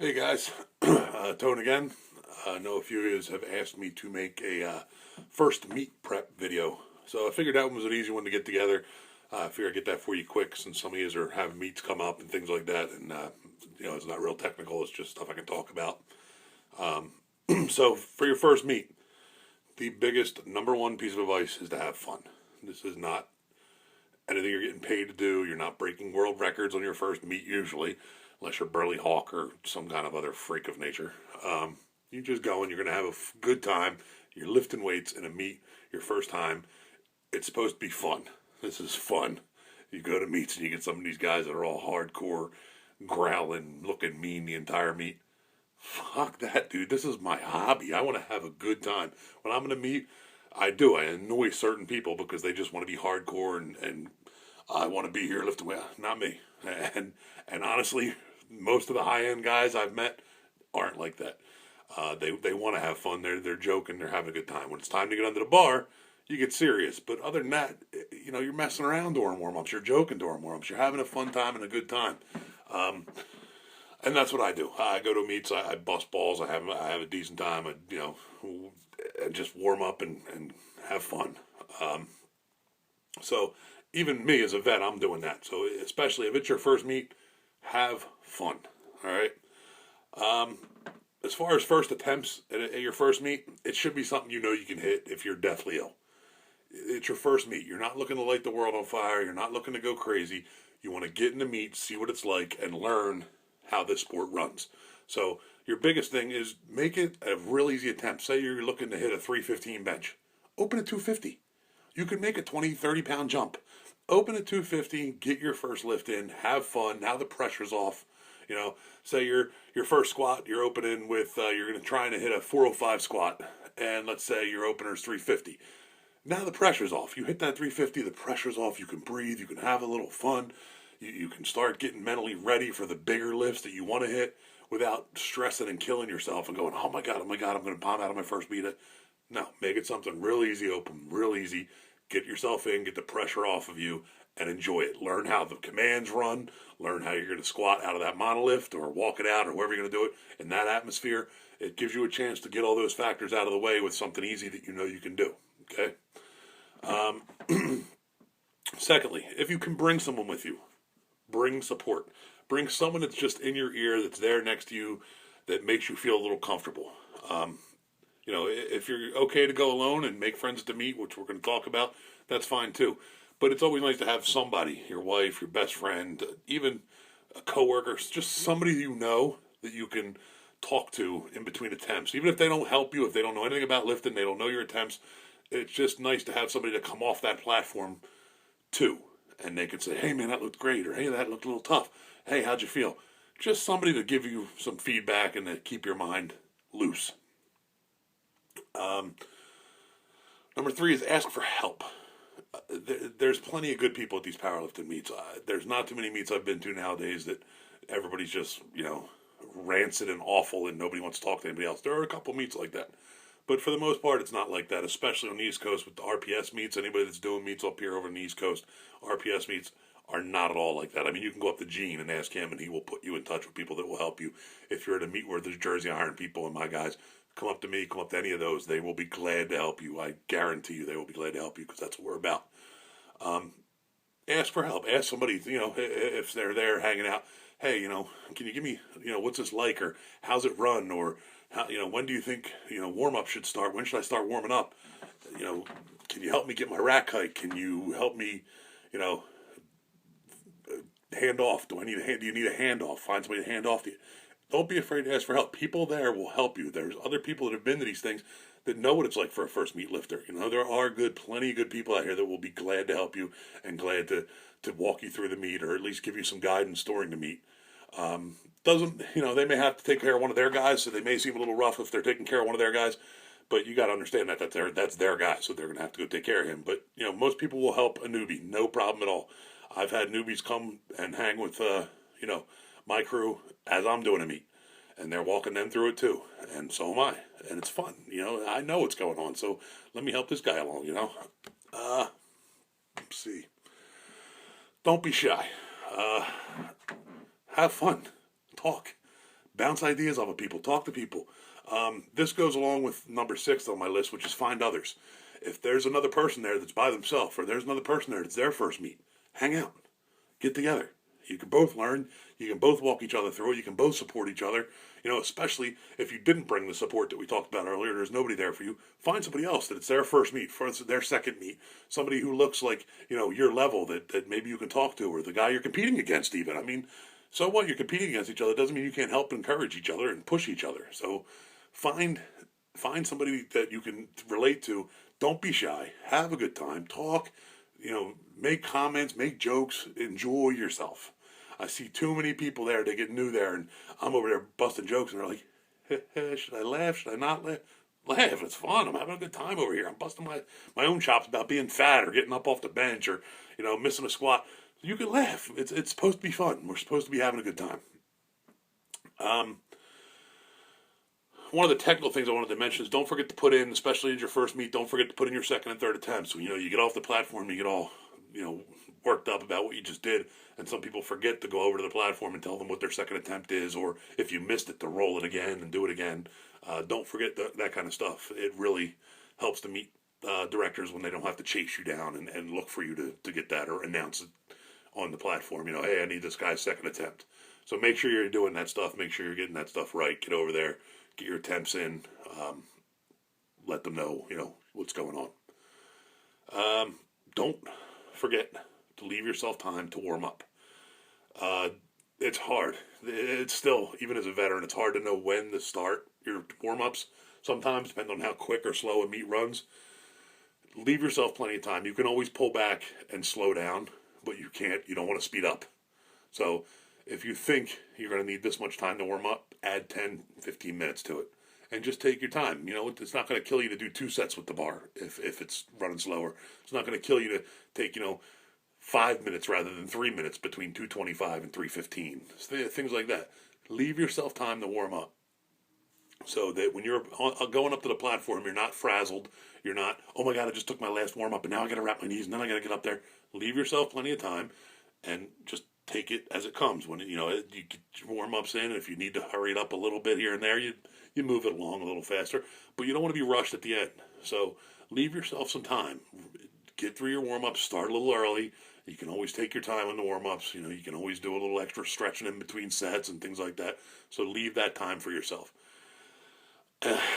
Hey guys, Tone again. I know a few of you have asked me to make a first meat prep video, so I figured that one was an easy one to get together. I figured I'd get that for you quick since some of you are having meats come up and things like that, and it's not real technical. It's just stuff I can talk about. So for your first meat, the biggest number one piece of advice is to have fun. This is not anything you're getting paid to do. You're not breaking world records on your first meet usually, unless you're Burley Hawk or some kind of other freak of nature. You're just going. You're going to have a good time. You're lifting weights in a meet your first time. It's supposed to be fun. This is fun. You go to meets and you get some of these guys that are all hardcore, growling, looking mean the entire meet. Fuck that, dude. This is my hobby. I want to have a good time. When I'm in a meet, I do. I annoy certain people because they just want to be hardcore and I want to be here lifting weight. Not me. And honestly, most of the high end guys I've met aren't like that. They want to have fun. They're joking. They're having a good time. When it's time to get under the bar, you get serious. But other than that, you're messing around during warm ups. You're joking during warm ups. You're having a fun time and a good time. And that's what I do. I go to meets. I bust balls. I have a decent time. I just warm up and have fun. So even me as a vet, I'm doing that. So especially if it's your first meet, have fun. All right. As far as first attempts at your first meet, it should be something you can hit if you're deathly ill. It's your first meet. You're not looking to light the world on fire. You're not looking to go crazy. You want to get in the meet, see what it's like, and learn how this sport runs. So your biggest thing is make it a real easy attempt. Say you're looking to hit a 315 bench. Open at 250. You can make a 20, 30-pound jump. Open at 250, get your first lift in, have fun. Now the pressure's off. Say your first squat, you're opening with you're going to try and hit a 405 squat, and let's say your opener's 350. Now the pressure's off. You hit that 350, the pressure's off. You can breathe. You can have a little fun. You can start getting mentally ready for the bigger lifts that you want to hit without stressing and killing yourself and going, oh my God, I'm going to bomb out of my first meet. No, make it something real easy, open, real easy. Get yourself in, get the pressure off of you, and enjoy it. Learn how the commands run. Learn how you're going to squat out of that monolift or walk it out or however you're going to do it in that atmosphere. It gives you a chance to get all those factors out of the way with something easy that you can do. Okay? Secondly, if you can bring someone with you, bring support. Bring someone that's just in your ear, that's there next to you, that makes you feel a little comfortable. If you're okay to go alone and make friends at the meet, which we're going to talk about, that's fine too. But it's always nice to have somebody, your wife, your best friend, even a coworker, just somebody that you can talk to in between attempts. Even if they don't help you, if they don't know anything about lifting, they don't know your attempts, it's just nice to have somebody to come off that platform too. And they could say, hey man, that looked great, or hey, that looked a little tough. Hey, how'd you feel? Just somebody to give you some feedback and to keep your mind loose. Number three is ask for help. There's plenty of good people at these powerlifting meets. There's not too many meets I've been to nowadays that everybody's just, rancid and awful and nobody wants to talk to anybody else. There are a couple meets like that. But for the most part, it's not like that, especially on the East Coast with the RPS meets. Anybody that's doing meets up here over on the East Coast, RPS meets are not at all like that. I mean, you can go up to Gene and ask him, and he will put you in touch with people that will help you. If you're at a meet where there's Jersey Iron people and my guys, come up to me, come up to any of those. They will be glad to help you. I guarantee you they will be glad to help you because that's what we're about. Ask for help. Ask somebody, if they're there hanging out, hey, can you give me, what's this like, or how's it run, or how, when do you think, warm up should start? When should I start warming up? Can you help me get my rack height? Can you help me, you know, hand off? Do you need a handoff? Find somebody to hand off to you. Don't be afraid to ask for help. People there will help you. There's other people that have been to these things that know what it's like for a first meet lifter. There are plenty of good people out here that will be glad to help you and glad to walk you through the meet or at least give you some guidance during the meet. Doesn't, they may have to take care of one of their guys, so they may seem a little rough if they're taking care of one of their guys, but you got to understand that's their guy, so they're going to have to go take care of him. But, most people will help a newbie, no problem at all. I've had newbies come and hang with, my crew as I'm doing a meet, and they're walking them through it too, and so am I, and it's fun. I know what's going on, so let me help this guy along. Let's see. Don't be shy. Have fun. Talk. Bounce ideas off of people. Talk to people. This goes along with number 6 on my list, which is find others. If there's another person there that's by themselves, or there's another person there that's their first meet, hang out. Get together. You can both learn. You can both walk each other through it. You can both support each other. Especially if you didn't bring the support that we talked about earlier, there's nobody there for you. Find somebody else that it's their first meet, for their second meet. Somebody who looks like, your level that maybe you can talk to, or the guy you're competing against even. I mean, so what? You're competing against each other. Doesn't mean you can't help encourage each other and push each other. So find somebody that you can relate to. Don't be shy. Have a good time. Talk. Make comments, make jokes, enjoy yourself. I see too many people there. They get new there, and I'm over there busting jokes, and they're like, should I laugh? Should I not laugh? Laugh. It's fun. I'm having a good time over here. I'm busting my own chops about being fat or getting up off the bench or, missing a squat. You can laugh. It's supposed to be fun. We're supposed to be having a good time. One of the technical things I wanted to mention is don't forget to put in, especially as your first meet, don't forget to put in your second and third attempts. So, you get off the platform, you get all, worked up about what you just did, and some people forget to go over to the platform and tell them what their second attempt is, or if you missed it, to roll it again and do it again. Don't forget that kind of stuff. It really helps to meet directors when they don't have to chase you down and look for you to get that or announce it on the platform. Hey, I need this guy's second attempt. So make sure you're doing that stuff. Make sure you're getting that stuff right. Get over there. Get your attempts in. Let them know, what's going on. Don't forget to leave yourself time to warm up. It's hard. It's still, even as a veteran, it's hard to know when to start your warm-ups. Sometimes, depending on how quick or slow a meet runs. Leave yourself plenty of time. You can always pull back and slow down, but you don't want to speed up. So if you think you're going to need this much time to warm up, add 10, 15 minutes to it. And just take your time. It's not going to kill you to do 2 sets with the bar if it's running slower. It's not going to kill you to take, 5 minutes rather than 3 minutes between 2:25 and 3:15. Things like that. Leave yourself time to warm up. So that when you're going up to the platform, you're not frazzled. You're not, oh my God, I just took my last warm up and now I got to wrap my knees and then I got to get up there. Leave yourself plenty of time and just take it as it comes. When you get your warm ups in, and if you need to hurry it up a little bit here and there, you move it along a little faster. But you don't want to be rushed at the end. So leave yourself some time. Get through your warm ups. Start a little early. You can always take your time on the warm ups. You can always do a little extra stretching in between sets and things like that. So leave that time for yourself.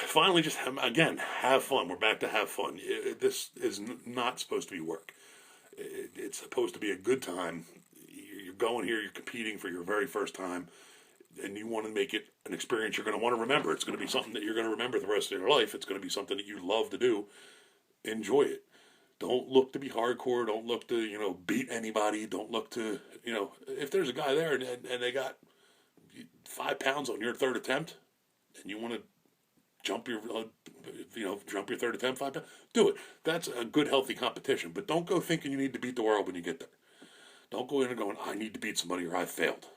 Finally, just have fun. We're back to have fun. This is not supposed to be work. It's supposed to be a good time. You're going here, you're competing for your very first time, and you want to make it an experience you're going to want to remember. It's going to be something that you're going to remember the rest of your life. It's going to be something that you love to do. Enjoy it. Don't look to be hardcore. Don't look to, beat anybody. Don't look to, if there's a guy there and they got 5 pounds on your third attempt and you want to jump your third attempt 5 pounds, do it. That's a good, healthy competition. But don't go thinking you need to beat the world when you get there. Don't go in and going, I need to beat somebody or I failed.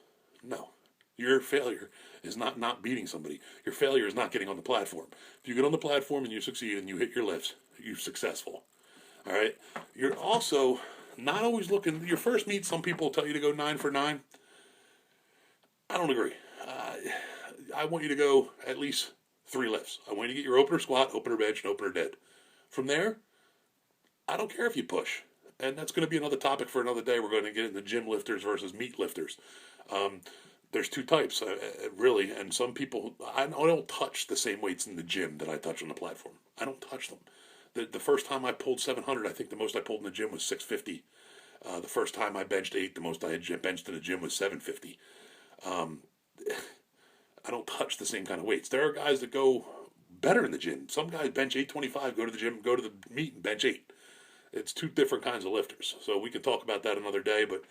No. Your failure is not beating somebody. Your failure is not getting on the platform. If you get on the platform and you succeed and you hit your lifts, you're successful. All right? You're also not always looking. Your first meet, some people tell you to go 9 for 9. I don't agree. I want you to go at least 3 lifts. I want you to get your opener squat, opener bench, and opener dead. From there, I don't care if you push. And that's going to be another topic for another day. We're going to get into gym lifters versus meet lifters. There's 2 types, really. And some people, I don't touch the same weights in the gym that I touch on the platform. I don't touch them. The first time I pulled 700, I think the most I pulled in the gym was 650. The first time I benched 8, the most I had benched in the gym was 750. I don't touch the same kind of weights. There are guys that go better in the gym. Some guys bench 825, go to the gym, go to the meet and bench 8. It's 2 different kinds of lifters. So we can talk about that another day, but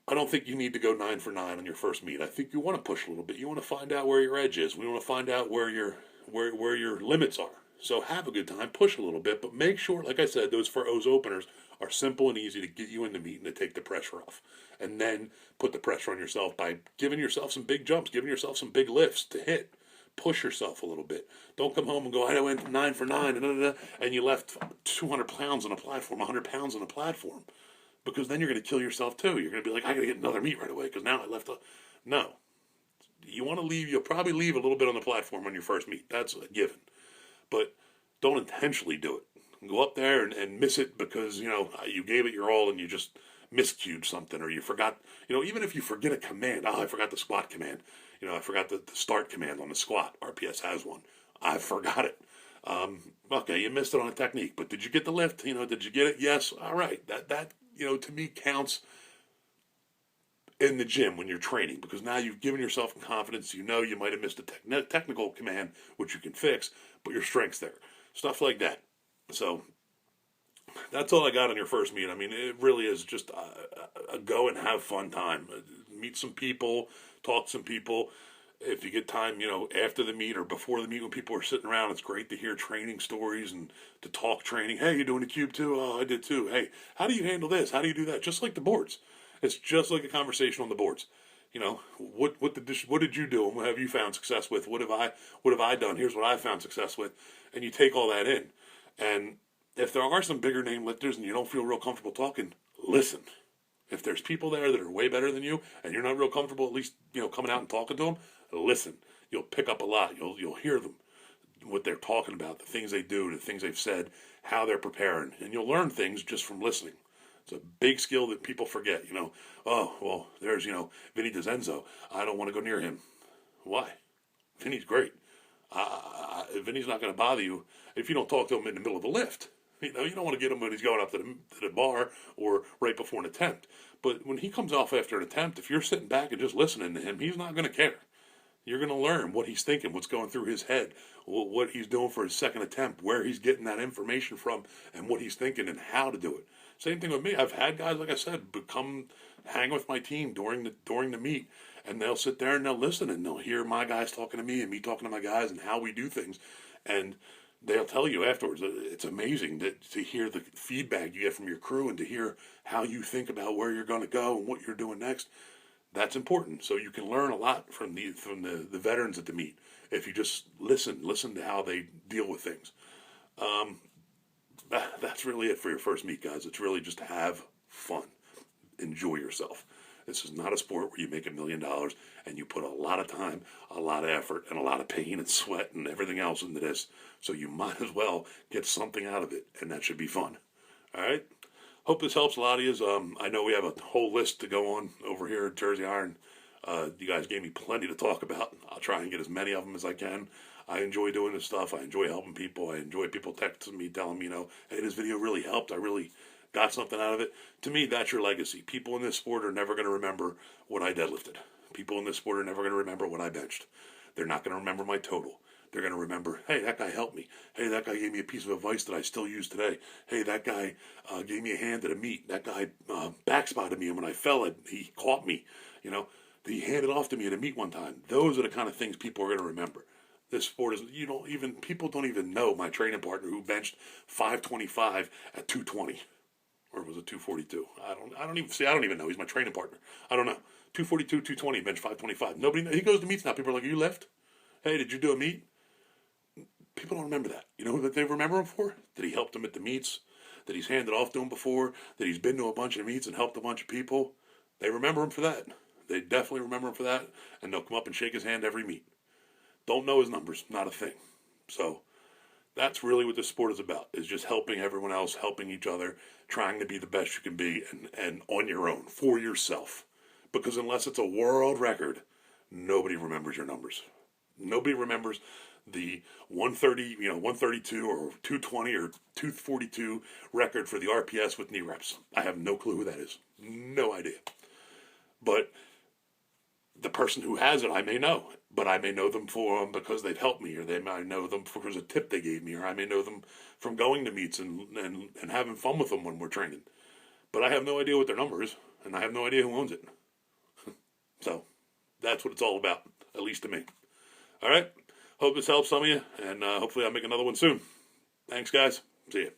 I don't think you need to go 9 for 9 on your first meet. I think you want to push a little bit. You want to find out where your edge is. We want to find out where your limits are. So have a good time, push a little bit, but make sure, like I said, those openers are simple and easy to get you in the meet and to take the pressure off. And then put the pressure on yourself by giving yourself some big jumps, giving yourself some big lifts to hit. Push yourself a little bit. Don't come home and go, I went 9 for 9, and you left 200 pounds on a platform, 100 pounds on a platform. Because then you're going to kill yourself too. You're going to be like, I got to get another meet right away because now I left No. you want to leave, you'll probably leave a little bit on the platform on your first meet. That's a given. But don't intentionally do it. Go up there and miss it because, you gave it your all and you just miscued something or you forgot, even if you forget a command. I forgot the squat command. I forgot the start command on the squat. RPS has one. I forgot it. Okay, you missed it on a technique, but did you get the lift? Did you get it? Yes. All right. That to me counts in the gym when you're training because now you've given yourself confidence. You might have missed a technical command, which you can fix, but your strength's there. Stuff like that. So that's all I got on your first meet. I mean, it really is just a go and have fun time. Meet some people, talk to some people. If you get time, after the meet or before the meet when people are sitting around, it's great to hear training stories and to talk training. Hey, you doing the cube too? Oh, I did too. Hey, how do you handle this? How do you do that? Just like the boards. It's just like a conversation on the boards. What did you do and what have you found success with? What have I done? Here's what I found success with. And you take all that in. And if there are some bigger name lifters and you don't feel real comfortable talking, listen. If there's people there that are way better than you and you're not real comfortable, at least, coming out and talking to them, listen. You'll pick up a lot. You'll hear them, what they're talking about, the things they do, the things they've said, how they're preparing. And you'll learn things just from listening. It's a big skill that people forget, Oh, well, there's, Vinny DiZenzo. I don't want to go near him. Why? Vinny's great. Vinny's not going to bother you if you don't talk to him in the middle of a lift. You don't want to get him when he's going up to the bar or right before an attempt. But when he comes off after an attempt, if you're sitting back and just listening to him, he's not going to care. You're going to learn what he's thinking, what's going through his head, what he's doing for his second attempt, where he's getting that information from, and what he's thinking and how to do it. Same thing with me. I've had guys, like I said, hang with my team during the meet, and they'll sit there and they'll listen and they'll hear my guys talking to me and me talking to my guys and how we do things, and they'll tell you afterwards. It's amazing to hear the feedback you get from your crew and to hear how you think about where you're going to go and what you're doing next. That's important. So you can learn a lot from the veterans at the meet if you just listen to how they deal with things. That's really it for your first meet, guys. It's really just have fun. Enjoy yourself. This is not a sport where you make $1 million and you put a lot of time, a lot of effort, and a lot of pain and sweat and everything else into this. So you might as well get something out of it, and that should be fun. All right? Hope this helps a lot of you. I know we have a whole list to go on over here at Jersey Iron. You guys gave me plenty to talk about. I'll try and get as many of them as I can. I enjoy doing this stuff. I enjoy helping people. I enjoy people texting me, telling me, hey, this video really helped. I really got something out of it. To me, that's your legacy. People in this sport are never going to remember what I deadlifted. People in this sport are never going to remember what I benched. They're not going to remember my total. They're going to remember, hey, that guy helped me. Hey, that guy gave me a piece of advice that I still use today. Hey, that guy gave me a hand at a meet. That guy backspotted me, and when I fell, he caught me. He handed off to me at a meet one time. Those are the kind of things people are going to remember. This sport is, people don't even know my training partner who benched 525 at 220. Or was it 242? I don't even know. He's my training partner. I don't know. 242, 220, bench 525. Nobody, he goes to meets now. People are like, you lift? Hey, did you do a meet? People don't remember that. You know who that they remember him for? That he helped them at the meets, that he's handed off to them before, that he's been to a bunch of meets and helped a bunch of people. They remember him for that. They definitely remember him for that, and they'll come up and shake his hand every meet. Don't know his numbers, not a thing. So that's really what this sport is about, is just helping everyone else, helping each other, trying to be the best you can be, and on your own, for yourself. Because unless it's a world record, nobody remembers your numbers. Nobody remembers the 130, 132 or 220 or 242 record for the RPS with knee reps. I have no clue who that is. No idea. But the person who has it, I may know. But I may know them because they've helped me, or they might know them because of a tip they gave me, or I may know them from going to meets and having fun with them when we're training. But I have no idea what their number is, and I have no idea who owns it. So that's what it's all about, at least to me. All right? Hope this helps some of you, and hopefully I'll make another one soon. Thanks, guys. See ya.